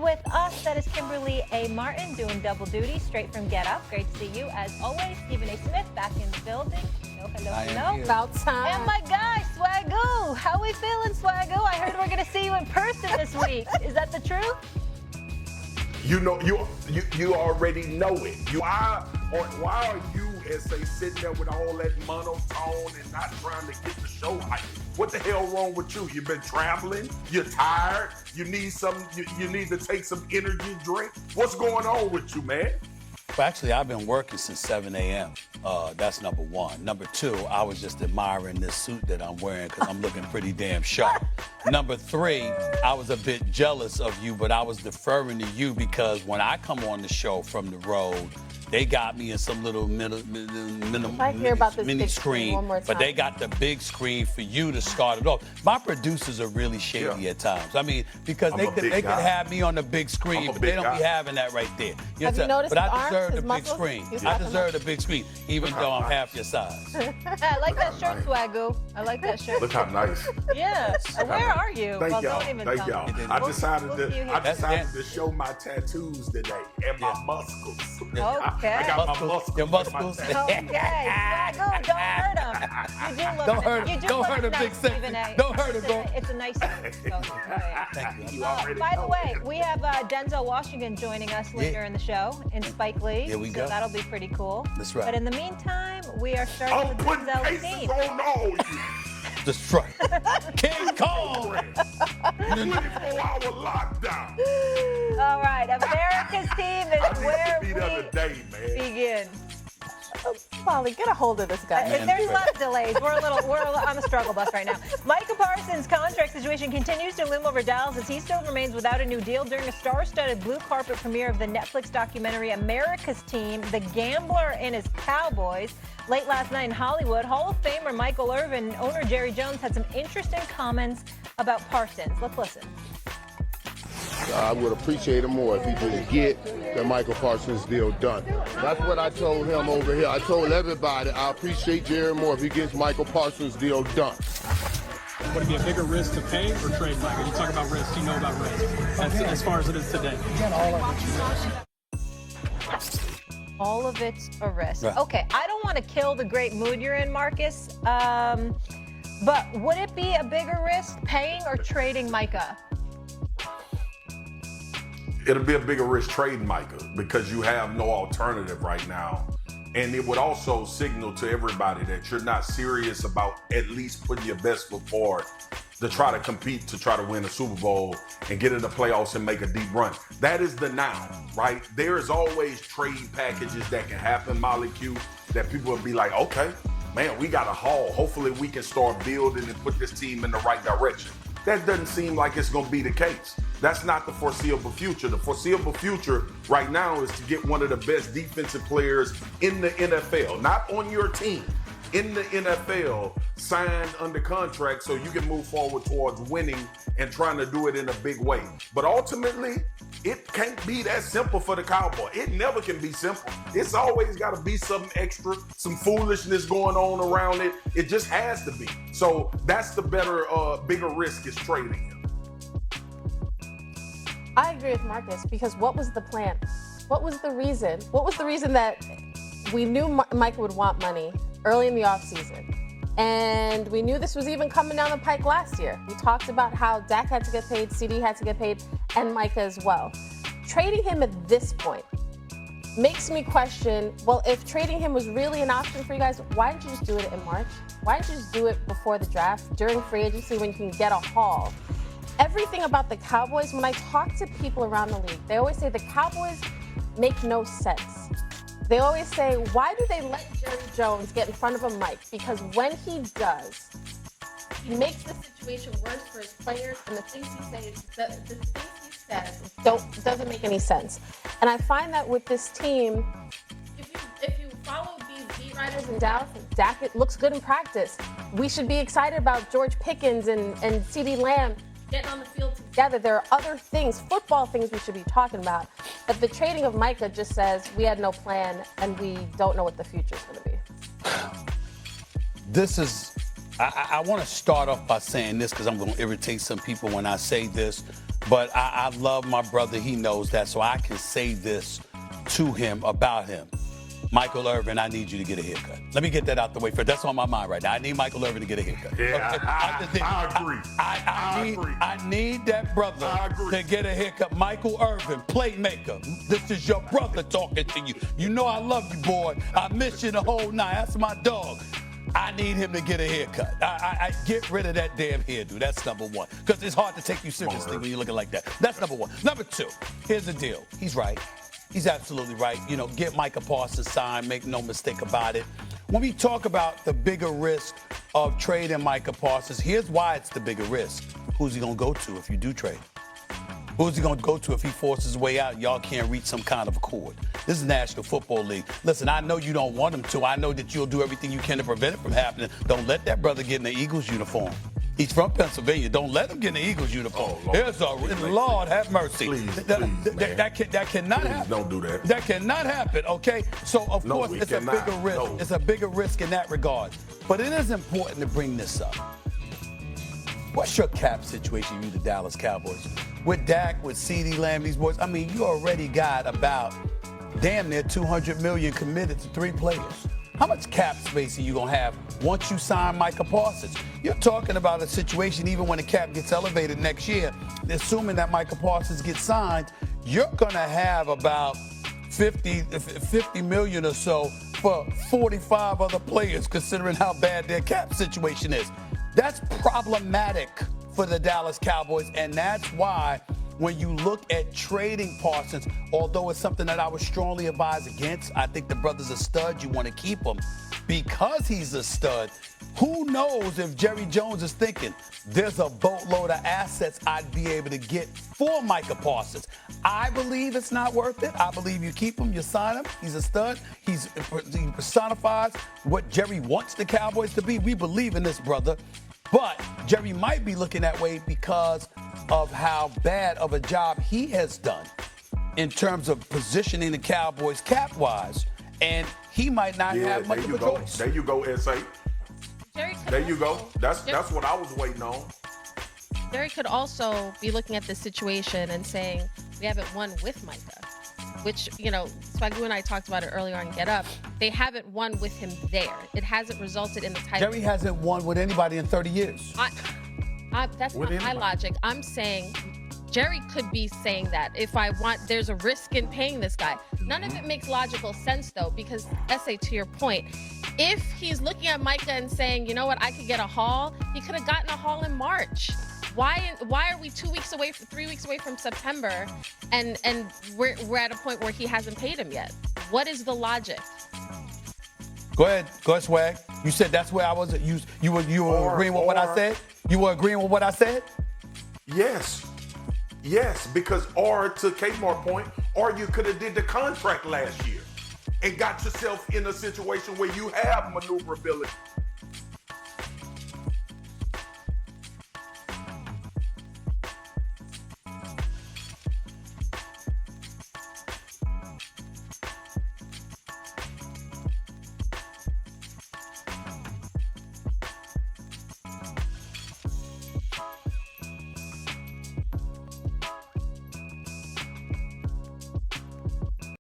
with us, that is Kimberly A. Martin doing double duty straight from Get Up. Great to see you as always. Stephen A. Smith back in the building. Hello. About time. And my guy, Swagoo. How we feeling, Swagoo? I heard we're going to see you in person this week. Is that the truth? You know, you already know it. Why are you, as they sitting there with all that monotone and not trying to get the show hype? What the hell wrong with you? You've been traveling. You're tired. You need you need to take some energy drink. What's going on with you, man? Well, actually, I've been working since 7 a.m. That's number one. Number two, I was just admiring this suit that I'm wearing because I'm looking pretty damn sharp. Number three, I was a bit jealous of you, but I was deferring to you because when I come on the show from the road, they got me in some little mini screen, but they got the big screen for you to start it off. My producers are really shady at times. I mean, because they could have me on the big screen, but they don't be having that right there. Have you noticed but I deserve his the big muscles? screen. I deserve the big screen, even though I'm half your size. I like that shirt, Swagoo. I like that shirt. Look how nice. Yeah. Where are you? Thank y'all. Don't even Thank tell me. y'all. I decided to show my tattoos today and my muscles. Okay. I got my muscles. Your muscles. Okay. Swagoo, don't hurt him. You do look Don't hurt him, nice, big Stephen A. Don't hurt him, bro. It's a nice shirt. So, Thank you. by the way, we have Denzel Washington joining us later in the show in Spike Lee. Here we so go. that'll be pretty cool. That's right. But in the meantime, we are starting with putting Denzel's cases team. on all you. That's right. King Kong. 24-hour lockdown. All right, America's team is where we begin. Polly, get a hold of this guy. There's a lot of delays. We're on the struggle bus right now. Micah Parsons' contract situation continues to loom over Dallas as he still remains without a new deal during a star-studded blue carpet premiere of the Netflix documentary America's Team, The Gambler and His Cowboys. Late last night in Hollywood, Hall of Famer Michael Irvin and owner Jerry Jones had some interesting comments about Parsons. Let's listen. I would appreciate it more if he just get the Michael Parsons deal done. That's what I told him over here. I told everybody I appreciate Jerry more if he gets Michael Parsons deal done. Would it be a bigger risk to pay or trade Michael? You talk about risk, you know about risk, as far as it is today. All of it's a risk. Right. Okay, I don't want to kill the great mood you're in, Marcus, but would it be a bigger risk paying or trading Micah? It'll be a bigger risk trading Micah because you have no alternative right now. And it would also signal to everybody that you're not serious about at least putting your best foot forward to try to compete, to try to win a Super Bowl and get in the playoffs and make a deep run. That is the now, right? There is always trade packages that can happen, Molly Q, that people will be like, okay, man, we got a haul. Hopefully we can start building and put this team in the right direction. That doesn't seem like it's going to be the case. That's not the foreseeable future. The foreseeable future right now is to get one of the best defensive players in the NFL, not on your team, in the NFL, signed under contract so you can move forward towards winning and trying to do it in a big way. But ultimately, it can't be that simple for the Cowboy. It never can be simple. It's always got to be something extra, some foolishness going on around it. It just has to be. So that's the bigger risk is trading him. I agree with Marcus because what was the plan? What was the reason? What was the reason that we knew Micah would want money early in the offseason? And we knew this was even coming down the pike last year. We talked about how Dak had to get paid, CD had to get paid, and Micah as well. Trading him at this point makes me question, well, if trading him was really an option for you guys, why didn't you just do it in March? Why didn't you just do it before the draft, during free agency when you can get a haul? Everything about the Cowboys, when I talk to people around the league, they always say the Cowboys make no sense. They always say, why do they let Jerry Jones get in front of a mic? Because when he does, he makes the situation worse for his players, and the things he says doesn't make any sense. And I find that with this team, if you follow these beat writers in Dallas, Dak, it looks good in practice. We should be excited about George Pickens and CeeDee Lamb getting on the field together. There are other things, football things we should be talking about. But the trading of Micah just says we had no plan and we don't know what the future is going to be. I want to start off by saying this because I'm going to irritate some people when I say this. But I love my brother. He knows that, so I can say this to him about him. Michael Irvin, I need you to get a haircut. Let me get that out the way first. That's on my mind right now. I need Michael Irvin to get a haircut. Yeah, Okay? I agree. I agree. I need that brother to get a haircut. Michael Irvin, playmaker. This is your brother talking to you. You know I love you, boy. I miss you the whole night. That's my dog. I need him to get a haircut. I get rid of that damn hairdo. That's number one. Because it's hard to take you seriously when you're looking like that. That's number one. Number two, here's the deal. He's right. He's absolutely right. You know, get Micah Parsons signed. Make no mistake about it. When we talk about the bigger risk of trading Micah Parsons, here's why it's the bigger risk. Who's he going to go to if you do trade? Who's he going to go to if he forces his way out and y'all can't reach some kind of accord? This is National Football League. Listen, I know you don't want him to. I know that you'll do everything you can to prevent it from happening. Don't let that brother get in the Eagles uniform. He's from Pennsylvania. Don't let him get in the Eagles uniform. Lord have mercy. Please, that cannot happen. Don't do that. That cannot happen, okay? So, of course, it's a bigger risk. No. It's a bigger risk in that regard. But it is important to bring this up. What's your cap situation, you the Dallas Cowboys? With Dak, with CeeDee Lamb, these boys, I mean, you already got about damn near $200 million committed to 3 players. How much cap space are you going to have once you sign Micah Parsons? You're talking about a situation, even when the cap gets elevated next year, assuming that Micah Parsons gets signed, you're going to have about 50 million or so for 45 other players, considering how bad their cap situation is. That's problematic for the Dallas Cowboys, and that's why when you look at trading Parsons, although it's something that I would strongly advise against, I think the brother's a stud. You want to keep him because he's a stud. Who knows if Jerry Jones is thinking there's a boatload of assets I'd be able to get for Micah Parsons. I believe it's not worth it. I believe you keep him, you sign him. He's a stud. He personifies what Jerry wants the Cowboys to be. We believe in this brother. But Jerry might be looking that way because of how bad of a job he has done in terms of positioning the Cowboys cap-wise. And he might not have much of a choice. There you go, S.A. There you go. That's what I was waiting on. Jerry could also be looking at this situation and saying, we haven't won with Micah, which, you know, Swagoo and I talked about it earlier on Get Up. They haven't won with him there. It hasn't resulted in the type. Jerry hasn't won with anybody in 30 years. That's not my logic. I'm saying Jerry could be saying that if I want, there's a risk in paying this guy. None of it makes logical sense, though, because, S.A., to your point, if he's looking at Micah and saying, you know what, I could get a haul, he could have gotten a haul in March. Why are we 3 weeks away from September, and we're at a point where he hasn't paid him yet? What is the logic? Go ahead, Swag. You said that's where I was. You were agreeing with what I said? You were agreeing with what I said? Yes, because to Kmart's point, or you could have did the contract last year and got yourself in a situation where you have maneuverability